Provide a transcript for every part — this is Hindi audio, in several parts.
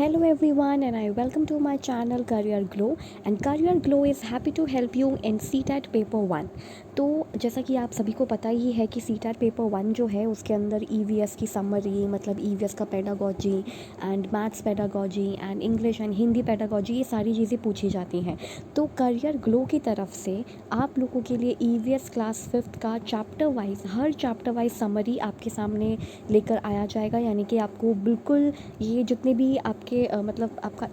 Hello everyone and I welcome to my channel Career Glow and Career Glow is happy to help you in CTET paper 1। तो जैसा कि आप सभी को पता ही है कि CTET पेपर 1 जो है उसके अंदर EVS की समरी मतलब EVS का pedagogy and maths pedagogy and English and Hindi pedagogy ये सारी चीज़ें पूछी जाती हैं। तो करियर ग्लो की तरफ से आप लोगों के लिए EVS क्लास 5th का हर चैप्टर वाइज समरी आपके सामने लेकर आया जाएगा, यानी कि आपको बिल्कुल ये जितने भी आपके मतलब आपका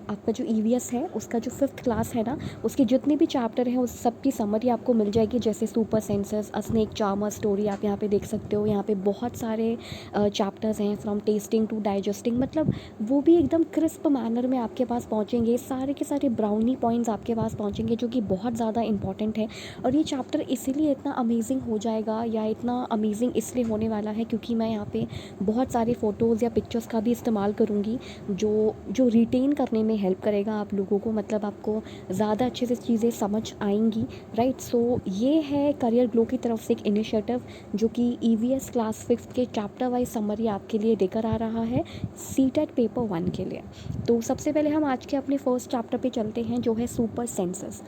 आपका जो EVS है उसका जो 5th क्लास है ना, उसके जितने भी चैप्टर हैं उस सब की समरी आपको मिल जाएगी। जैसे सुपर सेंसेस, अ स्नेक चार्मर स्टोरी आप यहाँ पे देख सकते हो। यहाँ पे बहुत सारे चैप्टर्स हैं फ्रॉम टेस्टिंग टू डाइजेस्टिंग, मतलब वो भी एकदम क्रिस्प मैनर में आपके पास पहुँचेंगे। सारे के सारे ब्राउनी पॉइंट्स आपके पास पहुँचेंगे जो कि बहुत ज़्यादा इंपॉर्टेंट है। और ये चैप्टर इसीलिए इतना अमेजिंग हो जाएगा या इतना अमेजिंग इसलिए होने वाला है क्योंकि मैं यहाँ पे बहुत सारे फ़ोटोज़ या पिक्चर्स का भी इस्तेमाल करूँगी जो जो रिटेन करने में हेल्प करेगा आप लोगों को, मतलब आपको ज़्यादा अच्छे से चीज़ें समझ आएंगी, राइट। सो ये है करियर ग्लो की तरफ से एक इनिशिएटिव जो कि EVS क्लास 5th के चैप्टर वाइज समरी आपके लिए लेकर आ रहा है CTET पेपर 1 के लिए। तो सबसे पहले हम आज के अपने फर्स्ट चैप्टर पे चलते हैं जो है सुपर सेंसेस।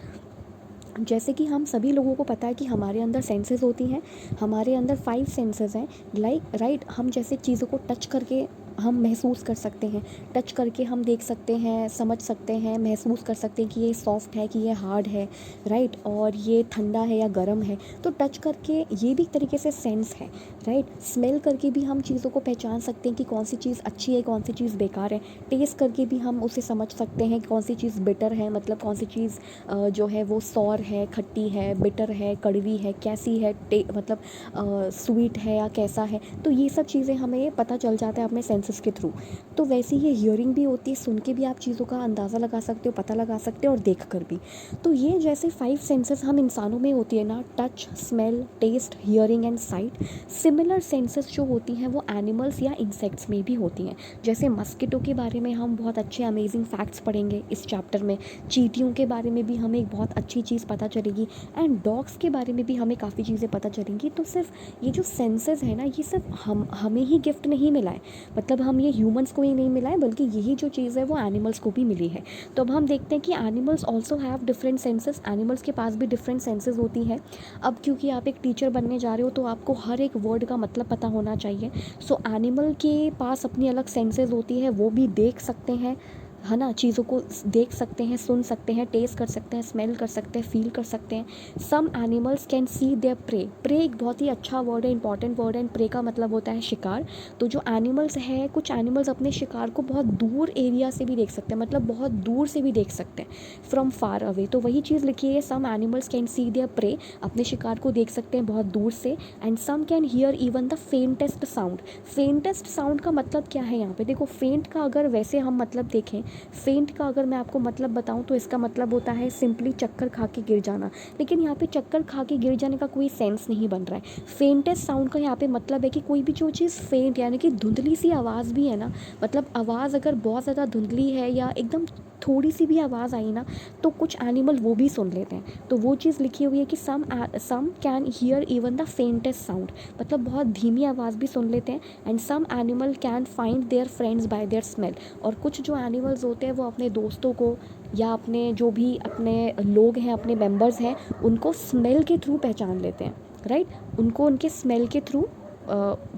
जैसे कि हम सभी लोगों को पता है कि हमारे अंदर सेंसेस होती हैं, हमारे अंदर 5 सेंसेस हैं, राइट। हम जैसे चीज़ों को टच करके हम महसूस कर सकते हैं, टच करके हम देख सकते हैं, समझ सकते हैं, महसूस कर सकते हैं कि ये सॉफ्ट है कि ये हार्ड है, राइट, और ये ठंडा है या गर्म है। तो टच करके ये भी एक तरीके से सेंस है, राइट। स्मेल करके भी हम चीज़ों को पहचान सकते हैं कि कौन सी चीज़ अच्छी है, कौन सी चीज़ बेकार है। टेस्ट करके भी हम उसे समझ सकते हैं कौन सी चीज़ बिटर है, मतलब कौन सी चीज़ जो है वो सॉर है, खट्टी है, बिटर है, कड़वी है, कैसी है, मतलब स्वीट है या कैसा है। तो ये सब चीज़ें हमें पता चल जाता है अपने सेंसेस के थ्रू। तो वैसे ही हियरिंग भी होती है, सुन के भी आप चीज़ों का अंदाज़ा लगा सकते हो, पता लगा सकते हो और देख कर भी। तो ये जैसे 5 सेंसेस हम इंसानों में होती है ना, touch, smell, taste, hearing and sight, similar senses जो होती हैं वो एनिमल्स या इंसेक्ट्स में भी होती हैं। जैसे मस्किटो के बारे में हम बहुत अच्छे अमेजिंग फैक्ट्स पढ़ेंगे इस चैप्टर में, चींटियों के बारे में भी हमें एक बहुत अच्छी चीज़ पता चलेगी एंड डॉग्स के बारे में भी हमें काफ़ी चीज़ें पता चलेंगी। तो सिर्फ ये जो सेंसेस है ना, ये सिर्फ हमें ही गिफ्ट नहीं मिला है, मतलब हम ये ह्यूमंस को ही नहीं मिला है, बल्कि यही जो चीज़ है वो एनिमल्स को भी मिली है। तो अब हम देखते हैं कि animals also have different senses, animals के पास भी डिफरेंट सेंसेस होती हैं। अब क्योंकि आप एक टीचर बनने जा रहे हो तो आपको हर एक वर्ड का मतलब पता होना चाहिए। सो एनिमल के पास अपनी अलग सेंसेस होती है, वो भी देख सकते हैं, है ना, चीज़ों को देख सकते हैं, सुन सकते हैं, टेस्ट कर सकते हैं, स्मेल कर सकते हैं, फील कर सकते हैं। Some animals can see their prey. Prey एक बहुत ही अच्छा वर्ड है, इंपॉर्टेंट वर्ड है। प्रे का मतलब होता है शिकार। तो जो एनिमल्स है, कुछ एनिमल्स अपने शिकार को बहुत दूर एरिया से भी देख सकते हैं, मतलब बहुत दूर से भी देख सकते हैं, फ्रॉम फार अवे। तो वही चीज़ लिखी है, some animals can see their prey, अपने शिकार को देख सकते हैं बहुत दूर से। And some can hear even the faintest sound. Faintest sound का मतलब क्या है यहाँ पे देखो, फेंट का अगर वैसे हम मतलब देखें, फेंट का अगर मैं आपको मतलब बताऊं तो इसका मतलब होता है सिंपली चक्कर खा के गिर जाना। लेकिन यहाँ पे चक्कर खा के गिर जाने का कोई सेंस नहीं बन रहा है। फेंटेस्ट साउंड का यहाँ पे मतलब है कि कोई भी जो चीज़ फेंट यानी कि धुंधली सी आवाज़ भी है ना, मतलब आवाज़ अगर बहुत ज़्यादा धुंधली है या एकदम थोड़ी सी भी आवाज़ आई ना, तो कुछ एनिमल वो भी सुन लेते हैं। तो वो चीज़ लिखी हुई है कि some can hear even the faintest sound, मतलब बहुत धीमी आवाज़ भी सुन लेते हैं। And some animal can find their friends by their smell, और कुछ जो एनिमल्स होते हैं वो अपने दोस्तों को या अपने जो भी अपने लोग हैं, अपने मेंबर्स हैं, उनको स्मेल के थ्रू पहचान लेते हैं, राइट। उनको उनके स्मेल के थ्रू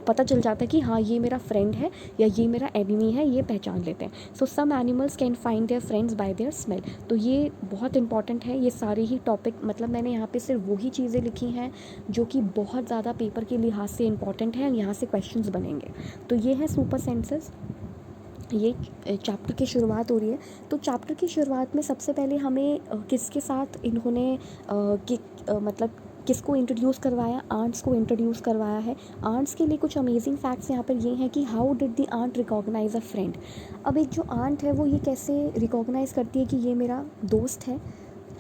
पता चल जाता है कि हाँ ये मेरा फ्रेंड है या ये मेरा एनिमी है, ये पहचान लेते हैं। So some animals can find their friends by their smell. तो ये बहुत इंपॉर्टेंट है, ये सारे ही टॉपिक, मतलब मैंने यहाँ पे सिर्फ वही चीज़ें लिखी हैं जो कि बहुत ज़्यादा पेपर के लिहाज से इंपॉर्टेंट हैं, यहाँ से क्वेश्चंस बनेंगे। तो ये है सुपर सेंसेस, ये चैप्टर की शुरुआत हो रही है। तो चैप्टर की शुरुआत में सबसे पहले हमें किसके साथ इन्होंने मतलब किसको इंट्रोड्यूस करवाया, आंट्स को इंट्रोड्यूस करवाया है। आंट्स के लिए कुछ अमेजिंग फैक्ट्स यहाँ पर ये हैं कि how did the ant recognise a friend. अब एक जो आंट है वो ये कैसे रिकॉग्नाइज़ करती है कि ये मेरा दोस्त है,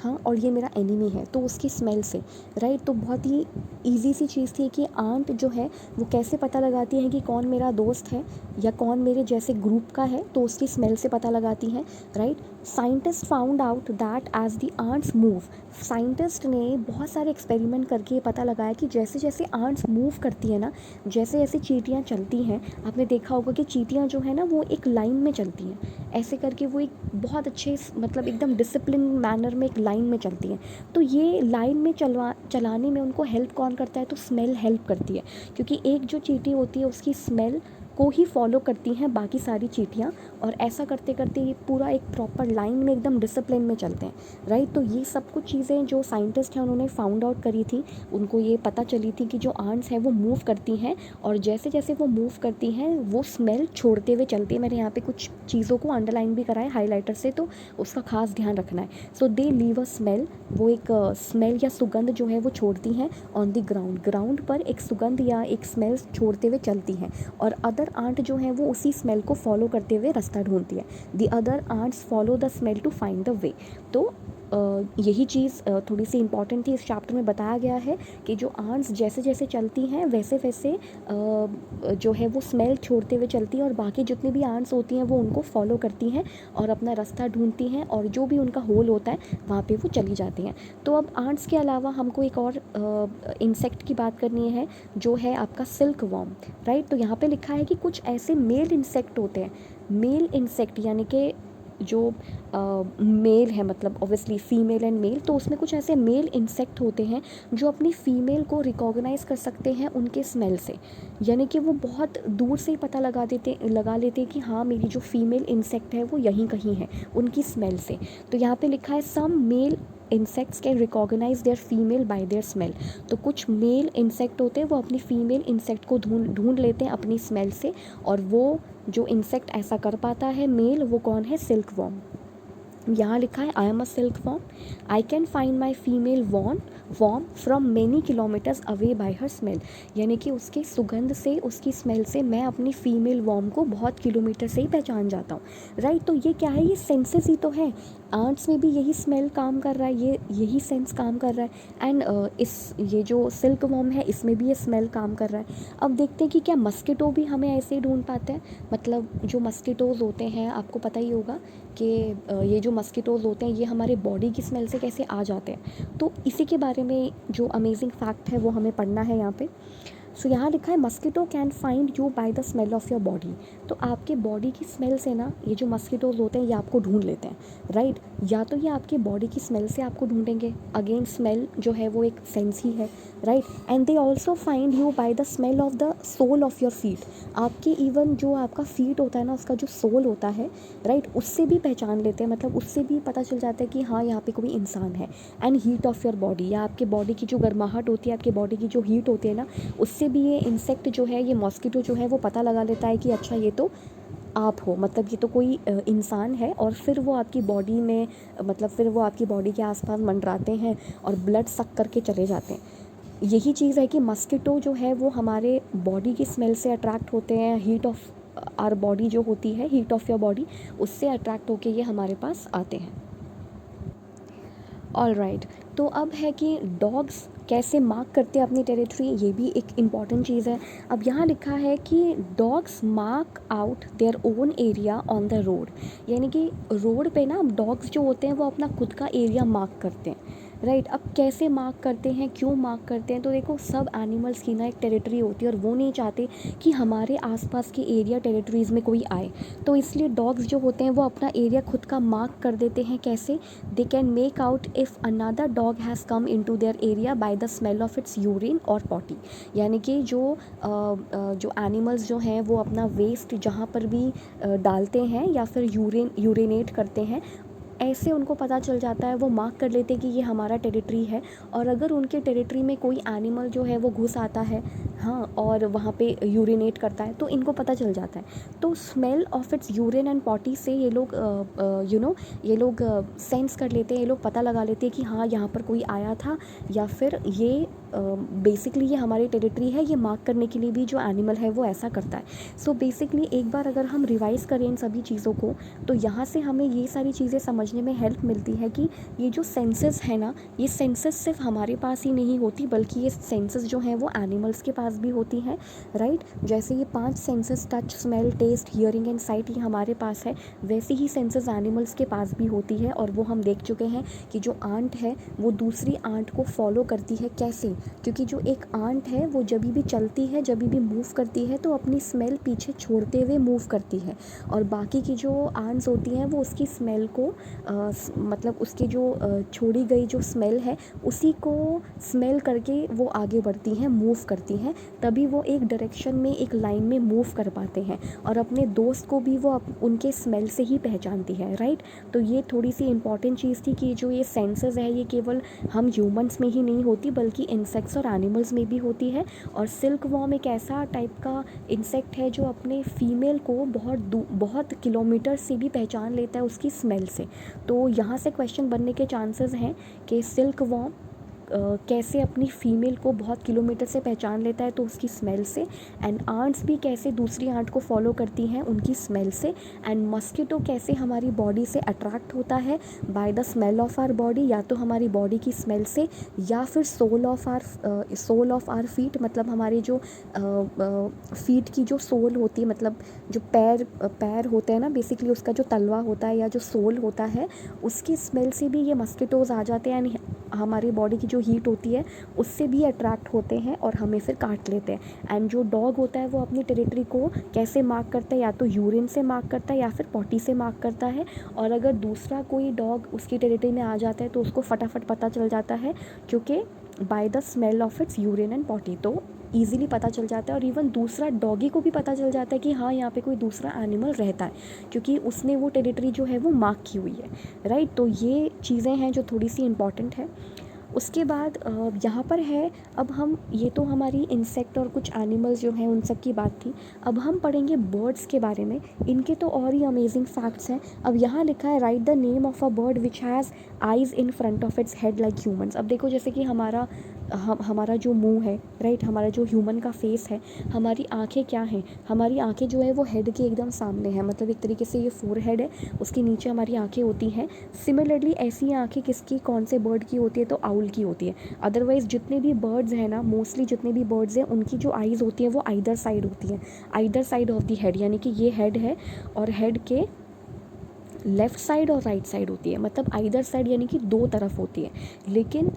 हाँ, और ये मेरा एनिमी है, तो उसकी स्मेल से, राइट। तो बहुत ही ईज़ी सी चीज़ थी कि आंट जो है वो कैसे पता लगाती है कि कौन मेरा दोस्त है या कौन मेरे जैसे ग्रुप का है, तो उसकी स्मेल से पता लगाती हैं, right. Scientist found out that as the ants move, scientist ने बहुत सारे एक्सपेरिमेंट करके ये पता लगाया कि जैसे जैसे आंट्स मूव करती है ना, जैसे जैसे चींटियाँ चलती हैं, आपने देखा होगा कि चींटियाँ जो है ना वो एक लाइन में चलती हैं, ऐसे करके वो एक बहुत अच्छे मतलब एकदम डिसिप्लिन मैनर में एक लाइन में चलती हैं। तो ये लाइन में चलाने में उनको हेल्प कौन करता है, तो स्मेल हेल्प करती है, क्योंकि एक जो चींटी होती है उसकी स्मेल को ही फॉलो करती हैं बाकी सारी चींटियाँ, और ऐसा करते करते ये पूरा एक प्रॉपर लाइन में एकदम डिसिप्लिन में चलते हैं, राइट। तो ये सब कुछ चीज़ें जो साइंटिस्ट हैं उन्होंने फाउंड आउट करी थी, उनको ये पता चली थी कि जो आंट्स हैं वो मूव करती हैं, और जैसे जैसे वो मूव करती हैं वो स्मेल छोड़ते हुए चलती है। मैंने यहाँ पे कुछ चीज़ों को अंडरलाइन भी करा है हाईलाइटर से, तो उसका खास ध्यान रखना है। सो दे लीव अ स्मेल, वो एक स्मेल या सुगंध जो है वो छोड़ती हैं ऑन द ग्राउंड, ग्राउंड पर एक सुगंध या एक स्मेल छोड़ते हुए चलती हैं, और अदर आंट जो है वो उसी स्मेल को फॉलो करते हुए रास्ता ढूंढती है। The other ants follow the smell to find the way. तो यही चीज़ थोड़ी सी इंपॉर्टेंट थी, इस चैप्टर में बताया गया है कि जो आंट्स जैसे जैसे चलती हैं वैसे वैसे जो है वो स्मेल छोड़ते हुए चलती हैं, और बाकी जितनी भी आंट्स होती हैं वो उनको फॉलो करती हैं और अपना रास्ता ढूंढती हैं, और जो भी उनका होल होता है वहाँ पे वो चली जाती हैं। तो अब आंट्स के अलावा हमको एक और इंसेक्ट की बात करनी है, जो है आपका सिल्क वॉर्म, राइट। तो यहाँ पे लिखा है कि कुछ ऐसे मेल इंसेक्ट होते हैं, मेल इंसेक्ट यानी कि जो मेल है, मतलब ऑब्वियसली फीमेल एंड मेल, तो उसमें कुछ ऐसे मेल इंसेक्ट होते हैं जो अपनी फीमेल को रिकॉग्नाइज़ कर सकते हैं उनके स्मेल से, यानी कि वो बहुत दूर से ही पता लगा लेते हैं कि हाँ मेरी जो फीमेल इंसेक्ट है वो यहीं कहीं है, उनकी स्मेल से। तो यहाँ पे लिखा है some male insects can recognise their female by their smell. तो कुछ मेल इंसेक्ट होते हैं वो अपनी फीमेल इंसेक्ट को ढूंढ लेते हैं अपनी स्मेल से, और वो जो इंसेक्ट ऐसा कर पाता है मेल, वो कौन है, सिल्क वॉर्म। यहाँ लिखा है I am a silkworm, I can find my female worm from many kilometres away by her smell, यानी कि उसकी सुगंध से, उसकी स्मेल से मैं अपनी फीमेल वॉर्म को बहुत किलोमीटर से ही पहचान जाता हूँ, राइट। तो ये क्या है, ये सेंसेस ही तो है, आंट्स में भी यही स्मेल काम कर रहा है, ये यही सेंस काम कर रहा है, एंड ये जो सिल्क वॉर्म है इसमें भी ये स्मेल काम कर रहा है। अब देखते हैं कि क्या मस्किटो भी हमें ऐसे ही ढूंढ पाते हैं, मतलब जो मस्किटोज़ होते हैं आपको पता ही होगा कि ये जो मस्किटोज़ होते हैं ये हमारे बॉडी की स्मेल से कैसे आ जाते हैं, तो इसी के बारे में जो अमेजिंग फैक्ट है वो हमें पढ़ना है यहाँ पे। सो यहाँ लिखा है mosquito can find you by the smell of your body, तो आपके बॉडी की स्मेल से ना ये जो मस्किटोज़ होते हैं ये आपको ढूंढ लेते हैं, राइट। या तो ये आपके बॉडी की स्मेल से आपको ढूंढेंगे, अगेन स्मेल जो है वो एक सेंस ही है, right. And they also find you by the smell of the sole of your feet, आपके इवन जो आपका फीट होता है ना उसका जो सोल होता है, राइट, उससे भी पहचान लेते हैं, मतलब उससे भी पता चल जाता है कि हाँ यहाँ पे कोई इंसान है। And heat of your body, या आपके बॉडी की जो गर्माहट होती है, आपके बॉडी की जो हीट होती है ना, उससे भी ये इंसेक्ट जो है, ये मॉस्किटो जो है वो पता लगा लेता है कि अच्छा ये तो आप हो, मतलब ये तो कोई इंसान है, और फिर वो आपकी बॉडी में, मतलब फिर वो आपकी बॉडी के आसपास मंडराते हैं और ब्लड सक करके चले जाते हैं। यही चीज़ है कि मस्किटो जो है वो हमारे बॉडी की स्मेल से अट्रैक्ट होते हैं, हीट ऑफ आर बॉडी जो होती है, हीट ऑफ योर बॉडी, उससे अट्रैक्ट होके ये हमारे पास आते हैं। ऑल राइट, तो अब है कि डॉग्स कैसे मार्क करते हैं अपनी टेरिटरी, ये भी एक इम्पॉर्टेंट चीज़ है। अब यहाँ लिखा है कि dogs mark out their own area on the road, यानी कि रोड पे ना डॉग्स जो होते हैं वो अपना खुद का एरिया मार्क करते हैं, राइट। अब कैसे मार्क करते हैं, क्यों मार्क करते हैं, तो देखो सब एनिमल्स की ना एक टेरिटरी होती है, और वो नहीं चाहते कि हमारे आसपास के एरिया टेरिटरीज़ में कोई आए, तो इसलिए डॉग्स जो होते हैं वो अपना एरिया खुद का मार्क कर देते हैं। कैसे, they can make out if another dog has come into their area bye the smell of its urine और पॉटी, यानी कि जो एनिमल्स जो हैं वो अपना वेस्ट जहाँ पर भी डालते हैं या फिर यूरिनेट करते हैं, ऐसे उनको पता चल जाता है, वो मार्क कर लेते हैं कि ये हमारा टेरिटरी है। और अगर उनके टेरिटरी में कोई एनिमल जो है वो घुस आता है, हाँ, और वहाँ पे यूरिनेट करता है, तो इनको पता चल जाता है। तो smell of its urine and potty से ये लोग ये लोग सेंस कर लेते हैं, ये लोग पता लगा लेते हैं कि हाँ यहाँ पर कोई आया था, या फिर ये बेसिकली ये हमारी टेरिटरी है, ये मार्क करने के लिए भी जो एनिमल है वो ऐसा करता है। सो बेसिकली एक बार अगर हम रिवाइज़ करें इन सभी चीज़ों को, तो यहाँ से हमें ये सारी चीज़ें समझने में हेल्प मिलती है कि ये जो सेंसेस है ना, ये सेंसेस सिर्फ हमारे पास ही नहीं होती, बल्कि ये सेंसेस जो हैं वो एनिमल्स के पास भी होती हैं, राइट। जैसे ये 5 senses touch, smell, taste, hearing and sight ये हमारे पास है, वैसे ही सेंसेस एनिमल्स के पास भी होती है। और वो हम देख चुके हैं कि जो आंट है वो दूसरी आंट को फॉलो करती है। कैसे? क्योंकि जो एक आंट है वो जब भी चलती है, जब भी मूव करती है, तो अपनी स्मेल पीछे छोड़ते हुए मूव करती है, और बाकी की जो आंट्स होती हैं वो उसकी स्मेल को मतलब उसकी जो छोड़ी गई जो स्मेल है उसी को स्मेल करके वो आगे बढ़ती हैं, मूव करती हैं, तभी वो एक डायरेक्शन में, एक लाइन में मूव कर पाते हैं, और अपने दोस्त को भी वो उनके स्मेल से ही पहचानती है, राइट। तो ये थोड़ी सी इंपॉर्टेंट चीज़ थी कि जो ये सेंसेस है ये केवल हम ह्यूमंस में ही नहीं होती, बल्कि इंसेक्ट्स और एनिमल्स में भी होती है। और सिल्क वॉर्म एक ऐसा टाइप का इंसेक्ट है जो अपने फीमेल को बहुत किलोमीटर से भी पहचान लेता है उसकी स्मेल से। तो यहाँ से क्वेश्चन बनने के चांसेस हैं कि सिल्क वॉर्म कैसे अपनी फीमेल को बहुत किलोमीटर से पहचान लेता है तो उसकी स्मेल से, एंड आंट्स भी कैसे दूसरी आंट को फॉलो करती हैं उनकी स्मेल से, एंड मस्किटो कैसे हमारी बॉडी से अट्रैक्ट होता है by the smell of our body, या तो हमारी बॉडी की स्मेल से, या फिर सोल ऑफ आवर फीट, मतलब हमारे जो फीट की जो सोल होती है, मतलब जो पैर होते हैं ना, बेसिकली उसका जो तलवा होता है या जो सोल होता है, उसकी स्मेल से भी ये मस्किटोज़ आ जाते हैं, यानी हमारी बॉडी की जो हीट होती है उससे भी अट्रैक्ट होते हैं और हमें फिर काट लेते हैं। एंड जो डॉग होता है वो अपनी टेरिटरी को कैसे मार्क करता है, या तो यूरिन से मार्क करता है या फिर पॉटी से मार्क करता है, और अगर दूसरा कोई डॉग उसकी टेरिटरी में आ जाता है तो उसको फटाफट पता चल जाता है, क्योंकि bye the smell of its urine and potty, तो ईज़िली पता चल जाता है। और इवन दूसरा डॉगी को भी पता चल जाता है कि हाँ यहाँ पे कोई दूसरा एनिमल रहता है, क्योंकि उसने वो टेरिटरी जो है वो मार्क की हुई है, राइट। तो ये चीज़ें हैं जो थोड़ी सी इम्पॉर्टेंट है। उसके बाद यहाँ पर है, अब हम, ये तो हमारी इंसेक्ट और कुछ एनिमल्स जो हैं उन सब की बात थी। अब हम पढ़ेंगे बर्ड्स के बारे में, इनके तो और ही अमेजिंग फैक्ट्स हैं। अब यहाँ लिखा है, right the name of a bird which has eyes in front of its head like humans. अब देखो, जैसे कि हमारा जो मुंह है, राइट, हमारा जो ह्यूमन का फेस है, हमारी आंखें क्या हैं, हमारी आंखें जो है वो हेड के एकदम सामने है, मतलब एक तरीके से ये फोरहेड है, उसके नीचे हमारी आंखें होती हैं। सिमिलरली ऐसी आंखें किसकी, कौन से बर्ड की होती है, तो आउल की होती है। अदरवाइज़ जितने भी बर्ड्स हैं ना, मोस्टली जितने भी बर्ड्स हैं उनकी जो आइज़ होती हैं वो आइदर साइड होती हैं, either side of the head, यानी कि ये हेड है और हेड के लेफ़्ट साइड और राइट साइड होती है, मतलब आइदर साइड यानी कि दो तरफ होती है। लेकिन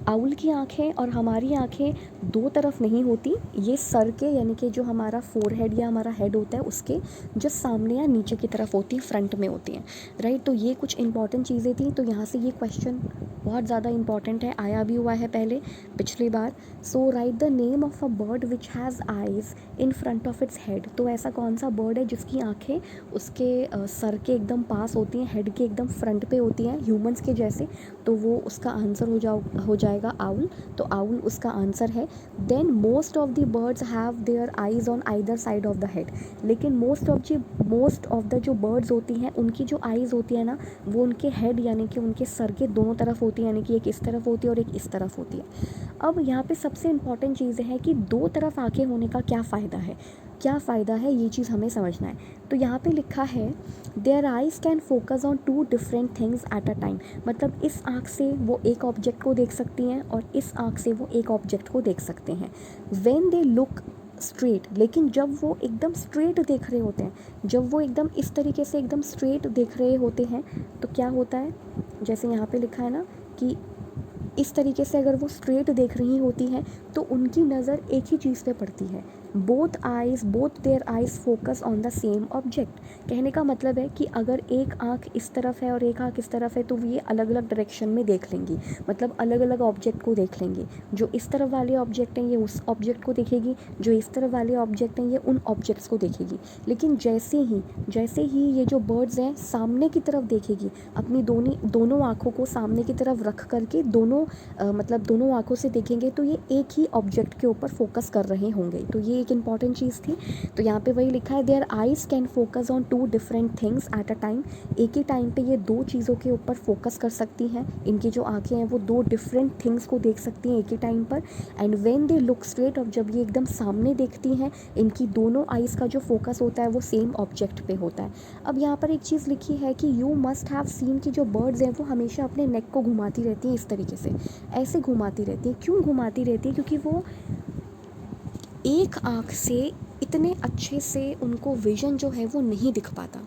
आउल की आँखें और हमारी आँखें दो तरफ नहीं होती, ये सर के, यानी कि जो हमारा फोरहेड या हमारा हेड होता है उसके जस्ट सामने या नीचे की तरफ होती है, फ्रंट में होती हैं, राइट। तो ये कुछ इंपॉर्टेंट चीज़ें थी। तो यहाँ से ये क्वेश्चन बहुत ज़्यादा इंपॉर्टेंट है, आया भी हुआ है पहले पिछली बार। So write the name of a bird which has eyes in front of its head. तो ऐसा कौन सा बर्ड है जिसकी आँखें उसके सर के एकदम पास होती हैं, हेड के एकदम फ्रंट पे होती हैं, ह्यूमंस के जैसे। तो वो उसका आंसर हो जाएगा आउल। तो आउल उसका आंसर है। Then most of the birds have their eyes on either side of the head. लेकिन मोस्ट ऑफ द जो बर्ड्स होती हैं उनकी जो आइज़ होती है ना, वो उनके हेड यानी कि उनके सर के दोनों तरफ होती है, यानी कि एक इस तरफ होती है और एक इस तरफ होती है। अब यहाँ पे सबसे इम्पॉर्टेंट चीज़ है कि दो तरफ आँखें होने का क्या फ़ायदा है, क्या फ़ायदा है, ये चीज़ हमें समझना है। तो यहाँ पे लिखा है, their eyes can focus on two different things at a time. मतलब इस आँख से वो एक ऑब्जेक्ट को देख सकती हैं और इस आँख से वो एक ऑब्जेक्ट को देख सकते हैं। व्हेन दे लुक स्ट्रेट, लेकिन जब वो एकदम स्ट्रेट देख रहे होते हैं, जब वो एकदम इस तरीके से एकदम स्ट्रेट देख रहे होते हैं, तो क्या होता है, जैसे यहाँ पे लिखा है ना कि इस तरीके से अगर वो स्ट्रेट देख रही होती हैं तो उनकी नज़र एक ही चीज़ पे पड़ती है। Both there eyes focus on the same object. कहने का मतलब है कि अगर एक आँख इस तरफ है और एक आँख इस तरफ है तो ये अलग अलग डायरेक्शन में देख लेंगी, मतलब अलग अलग ऑब्जेक्ट को देख लेंगी। जो इस तरफ वाले ऑब्जेक्ट हैं ये उस ऑब्जेक्ट को देखेगी, जो इस तरफ वाले ऑब्जेक्ट हैं ये उन ऑब्जेक्ट्स को देखेगी। लेकिन जैसे ही ये जो बर्ड्स हैं सामने की तरफ देखेगी, अपनी दोनों आँखों को सामने की तरफ रख करके दोनों आँखों से देखेंगे तो ये एक ही ऑब्जेक्ट के ऊपर फोकस कर रहे होंगे। तो ये एक इंपॉर्टेंट चीज़ थी। तो यहाँ पे वही लिखा है, their eyes can focus on 2 different things at a time. एक ही टाइम पे ये 2 चीज़ों के ऊपर फोकस कर सकती हैं। इनकी जो आँखें हैं वो 2 डिफरेंट थिंग्स को देख सकती हैं एक ही टाइम पर। And when they look straight, और जब ये एकदम सामने देखती हैं, इनकी दोनों आइज़ का जो फोकस होता है वो सेम ऑब्जेक्ट पे होता है। अब यहाँ पर एक चीज़ लिखी है कि यू मस्ट हैव सीन कि जो बर्ड्स हैं वो हमेशा अपने नेक को घुमाती रहती हैं इस तरीके से, ऐसे घुमाती रहती हैं। क्यों घुमाती रहती हैं? क्योंकि वो एक आँख से इतने अच्छे से उनको विज़न जो है वो नहीं दिख पाता।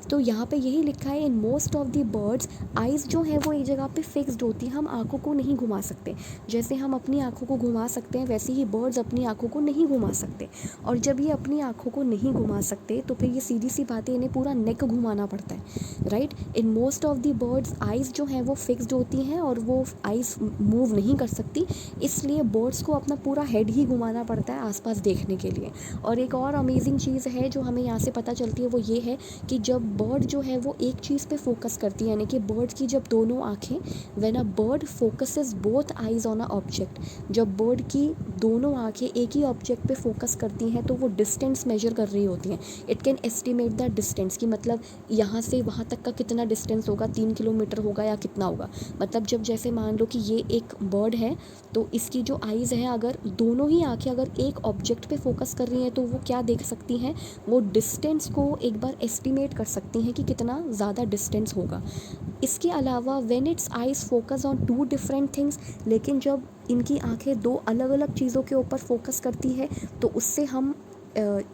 तो यहाँ पे यही लिखा है, in most of the birds eyes जो है वो एक जगह पे फिक्स्ड होती है, हम आँखों को नहीं घुमा सकते। जैसे हम अपनी आँखों को घुमा सकते हैं वैसे ही बर्ड्स अपनी आँखों को नहीं घुमा सकते। और जब ये अपनी आँखों को नहीं घुमा सकते तो फिर ये सीधी सी बात है, इन्हें पूरा नेक घुमाना पड़ता है, right. In most of the birds eyes जो है वो फिक्स्ड होती हैं और वो आइज़ मूव नहीं कर सकती, इसलिए बर्ड्स को अपना पूरा हेड ही घुमाना पड़ता है आसपास देखने के लिए। और एक और अमेजिंग चीज़ है जो हमें यहाँ से पता चलती है, वो ये है कि जब बर्ड जो है वो एक चीज़ पे फोकस करती है, यानी कि बर्ड की जब दोनों आँखें, when a bird focuses both eyes on a object, जब बर्ड की दोनों आँखें एक ही ऑब्जेक्ट पे फोकस करती हैं तो वो डिस्टेंस मेजर कर रही होती हैं। It can estimate the distance, कि मतलब यहाँ से वहाँ तक का कितना डिस्टेंस होगा, 3 किलोमीटर होगा या कितना होगा। मतलब जब जैसे मान लो कि ये एक बर्ड है तो इसकी जो आइज़ हैं, अगर दोनों ही आँखें अगर एक ऑब्जेक्ट पे फोकस कर रही हैं तो वो क्या देख सकती हैं, वो डिस्टेंस को एक बार एस्टिमेट कर सकती हैं कि कितना ज़्यादा डिस्टेंस होगा। इसके अलावा when it's eyes focus on 2 different things, लेकिन जब इनकी आंखें 2 अलग अलग चीज़ों के ऊपर फोकस करती है तो उससे हम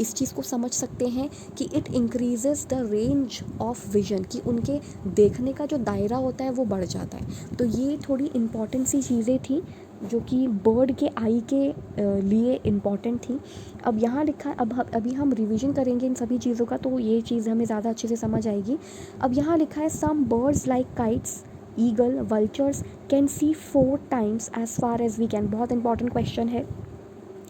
इस चीज़ को समझ सकते हैं कि it increases the range of vision, कि उनके देखने का जो दायरा होता है वो बढ़ जाता है। तो ये थोड़ी इम्पॉर्टेंट सी चीज़ें थी जो कि बर्ड के आई के लिए इम्पॉर्टेंट थी। अब यहाँ लिखा, अभी हम रिवीजन करेंगे इन सभी चीज़ों का तो ये चीज़ हमें ज़्यादा अच्छे से समझ आएगी। अब यहाँ लिखा है, some birds like kites, eagle, vultures can see 4 times as far as we can. बहुत इंपॉर्टेंट क्वेश्चन है,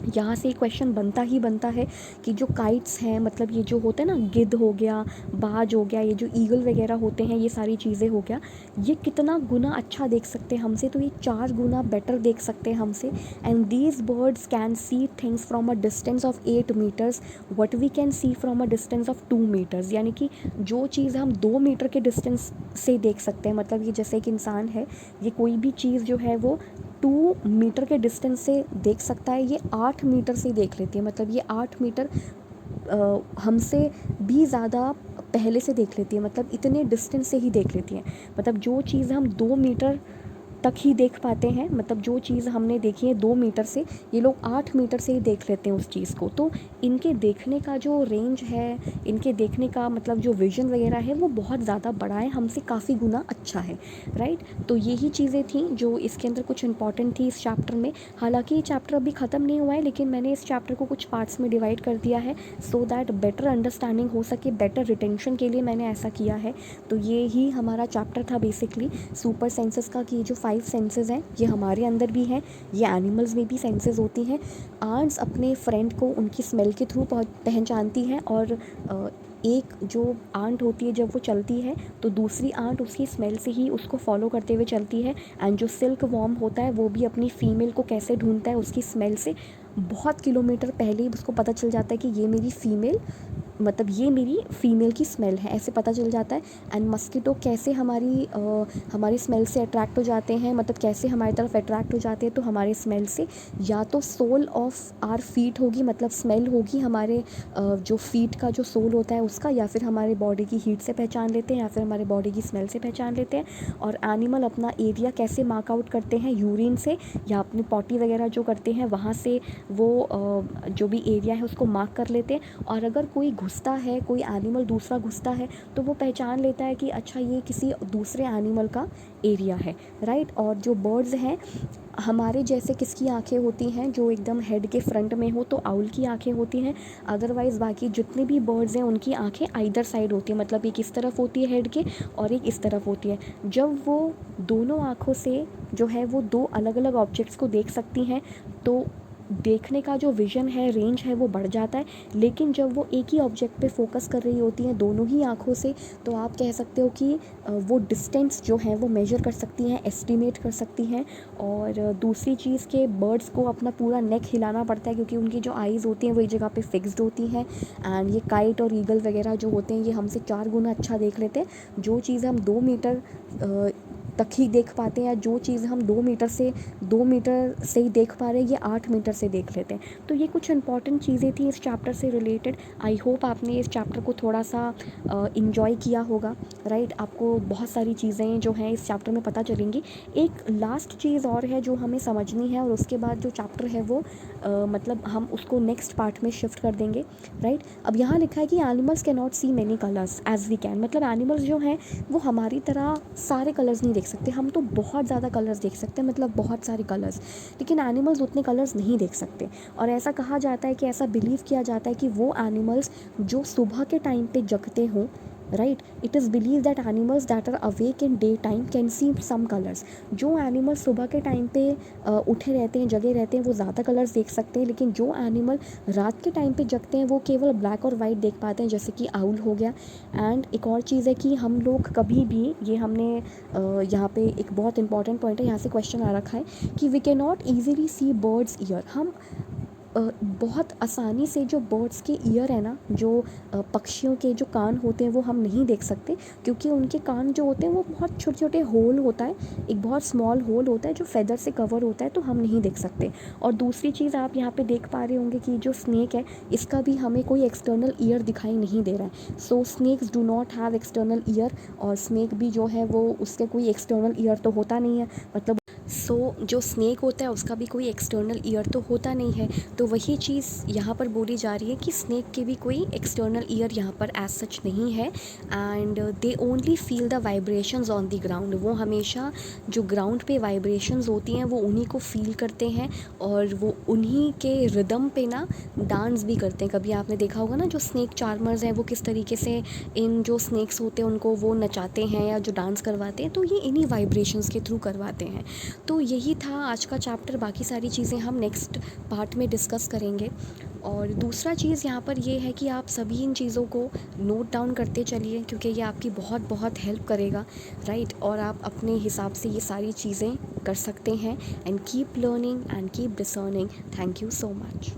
यहाँ से क्वेश्चन बनता ही बनता है कि जो काइट्स हैं, मतलब ये जो होते हैं ना, गिद्ध हो गया, बाज हो गया, ये जो ईगल वगैरह होते हैं, ये सारी चीज़ें हो गया, ये कितना गुना अच्छा देख सकते हैं हमसे, तो ये 4 गुना बेटर देख सकते हैं हमसे। And these birds can see things from a distance of 8 metres what we can see from a distance of 2 metres. यानी कि जो चीज़ हम 2 मीटर के डिस्टेंस से देख सकते हैं, मतलब ये जैसे एक इंसान है, ये कोई भी चीज़ जो है वो 2 मीटर के डिस्टेंस से देख सकता है, ये 8 मीटर से देख लेती है। मतलब ये 8 मीटर हमसे भी ज़्यादा पहले से देख लेती है, मतलब इतने डिस्टेंस से ही देख लेती है। मतलब जो चीज़ हम 2 मीटर तक ही देख पाते हैं, मतलब जो चीज़ हमने देखी है 2 मीटर से, ये लोग 8 मीटर से ही देख लेते हैं उस चीज़ को। तो इनके देखने का जो रेंज है, इनके देखने का मतलब जो विज़न वगैरह है वो बहुत ज़्यादा बड़ा है, हमसे काफ़ी गुना अच्छा है, राइट। तो यही चीज़ें थी जो इसके अंदर कुछ इंपॉर्टेंट थी इस चैप्टर में। हालांकि ये चैप्टर अभी ख़त्म नहीं हुआ है, लेकिन मैंने इस चैप्टर को कुछ पार्ट्स में डिवाइड कर दिया है सो दैट बेटर अंडरस्टैंडिंग हो सके, बेटर रिटेंशन के लिए मैंने ऐसा किया है। तो ये ही हमारा चैप्टर था बेसिकली सुपर सेंसेस का, कि ये जो 5 सेंसेस हैं ये हमारे अंदर भी हैं, ये एनिमल्स में भी सेंसेस होती हैं। आंट्स अपने फ्रेंड को उनकी स्मेल के थ्रू पहचानती हैं, और एक जो आंट होती है जब वो चलती है तो दूसरी आंट उसकी स्मेल से ही उसको फॉलो करते हुए चलती है। एंड जो सिल्क वॉर्म होता है वो भी अपनी फीमेल को कैसे ढूंढता है, उसकी स्मेल से बहुत किलोमीटर पहले ही उसको पता चल जाता है कि ये मेरी फ़ीमेल, मतलब ये मेरी फ़ीमेल की स्मेल है, ऐसे पता चल जाता है। एंड मस्कीटो कैसे हमारी स्मेल से अट्रैक्ट हो जाते हैं, मतलब कैसे हमारी तरफ अट्रैक्ट हो जाते हैं, तो हमारे स्मेल से, या तो सोल ऑफ आर फीट होगी, मतलब स्मेल होगी हमारे जो फीट का जो सोल होता है उसका, या फिर हमारे बॉडी की हीट से पहचान लेते हैं, या फिर हमारे बॉडी की स्मेल से पहचान लेते हैं। और एनिमल अपना एरिया कैसे मार्क आउट करते हैं, यूरिन से, या अपनी पॉटी वगैरह जो करते हैं वहाँ से वो जो भी एरिया है उसको मार्क कर लेते हैं। और अगर कोई घुसता है, कोई एनिमल दूसरा घुसता है तो वो पहचान लेता है कि अच्छा ये किसी दूसरे एनिमल का एरिया है, राइट। और जो बर्ड्स हैं हमारे जैसे किसकी आंखें होती हैं, जो एकदम हेड के फ्रंट में हो तो आउल की आंखें होती हैं। अदरवाइज़ बाकी जितने भी बर्ड्स हैं उनकी आंखें आइदर साइड होती हैं, मतलब एक इस तरफ होती है हेड के और एक इस तरफ होती है। जब वो दोनों आँखों से जो है वो 2 अलग अलग ऑब्जेक्ट्स को देख सकती हैं तो देखने का जो विज़न है, रेंज है, वो बढ़ जाता है। लेकिन जब वो एक ही ऑब्जेक्ट पे फोकस कर रही होती हैं दोनों ही आँखों से, तो आप कह सकते हो कि वो डिस्टेंस जो है वो मेजर कर सकती हैं, एस्टिमेट कर सकती हैं। और दूसरी चीज़ के बर्ड्स को अपना पूरा नेक हिलाना पड़ता है, क्योंकि उनकी जो आइज़ होती हैं वो एक जगह पे फिक्स्ड होती हैं। एंड ये काइट और ईगल वगैरह जो होते हैं, ये हमसे 4 गुना अच्छा देख लेते हैं। जो चीज़ हम 2 मीटर तक ही देख पाते हैं, या जो चीज़ हम 2 मीटर से ही देख पा रहे हैं, ये 8 मीटर से देख लेते हैं। तो ये कुछ इंपॉर्टेंट चीज़ें थी इस चैप्टर से रिलेटेड। आई होप आपने इस चैप्टर को थोड़ा सा इंजॉय किया होगा, राइट। आपको बहुत सारी चीज़ें जो हैं इस चैप्टर में पता चलेंगी। एक लास्ट चीज़ और है जो हमें समझनी है, और उसके बाद जो चैप्टर है वो मतलब हम उसको नेक्स्ट पार्ट में शिफ्ट कर देंगे, राइट। अब यहाँ लिखा है कि animals can not see many colours as we can. मतलब एनिमल्स जो हैं वो हमारी तरह सारे कलर्स नहीं देख सकते। हम तो बहुत ज़्यादा कलर्स देख सकते हैं, मतलब बहुत सारे कलर्स, लेकिन एनिमल्स उतने कलर्स नहीं देख सकते। और ऐसा कहा जाता है कि ऐसा बिलीव किया जाता है कि वो एनिमल्स जो सुबह के टाइम पे जगते हों, right, it is believe that animals that are awake in day time can see some colours. जो एनिमल्स सुबह के टाइम पे उठे रहते हैं, जगे रहते हैं, वो ज़्यादा कलर्स देख सकते हैं। लेकिन जो एनिमल रात के टाइम पे जगते हैं वो केवल ब्लैक और वाइट देख पाते हैं, जैसे कि आउल हो गया। एंड एक और चीज़ है कि हम लोग कभी भी, ये हमने यहाँ पे एक बहुत इंपॉर्टेंट पॉइंट है, यहाँ से क्वेश्चन आ रखा है कि we can not easily see birds ear. हम बहुत आसानी से जो बर्ड्स के ईयर है ना, जो पक्षियों के जो कान होते हैं वो हम नहीं देख सकते, क्योंकि उनके कान जो होते हैं वो बहुत छोटे छोटे होल होता है, एक बहुत स्मॉल होल होता है जो फेदर से कवर होता है, तो हम नहीं देख सकते। और दूसरी चीज़ आप यहाँ पे देख पा रहे होंगे कि जो स्नेक है इसका भी हमें कोई एक्सटर्नल ईयर दिखाई नहीं दे रहा है। So snakes do not have external ear, और स्नेक भी जो है वो उसके कोई एक्सटर्नल ईयर तो होता नहीं है। मतलब जो स्नेक होता है उसका भी कोई एक्सटर्नल ईयर तो होता नहीं है। तो वही चीज़ यहाँ पर बोली जा रही है कि स्नेक के भी कोई एक्सटर्नल ईयर यहाँ पर एज सच नहीं है। And they only feel the vibrations on the ground. वो हमेशा जो ग्राउंड पे वाइब्रेशंस होती हैं वो उन्हीं को फील करते हैं, और वो उन्हीं के रिदम पे ना डांस भी करते हैं। कभी आपने देखा होगा ना, जो स्नेक चार्मर्स हैं वो किस तरीके से इन जो स्नेक्स होते हैं उनको वो नचाते हैं या जो डांस करवाते हैं, तो ये इन्हीं वाइब्रेशंस के थ्रू करवाते हैं। तो यही था आज का चैप्टर। बाकी सारी चीज़ें हम नेक्स्ट पार्ट में डिस्कस करेंगे। और दूसरा चीज़ यहाँ पर ये है कि आप सभी इन चीज़ों को नोट डाउन करते चलिए, क्योंकि ये आपकी बहुत बहुत हेल्प करेगा, राइट। और आप अपने हिसाब से ये सारी चीज़ें कर सकते हैं। And keep learning and keep discerning. Thank you so much.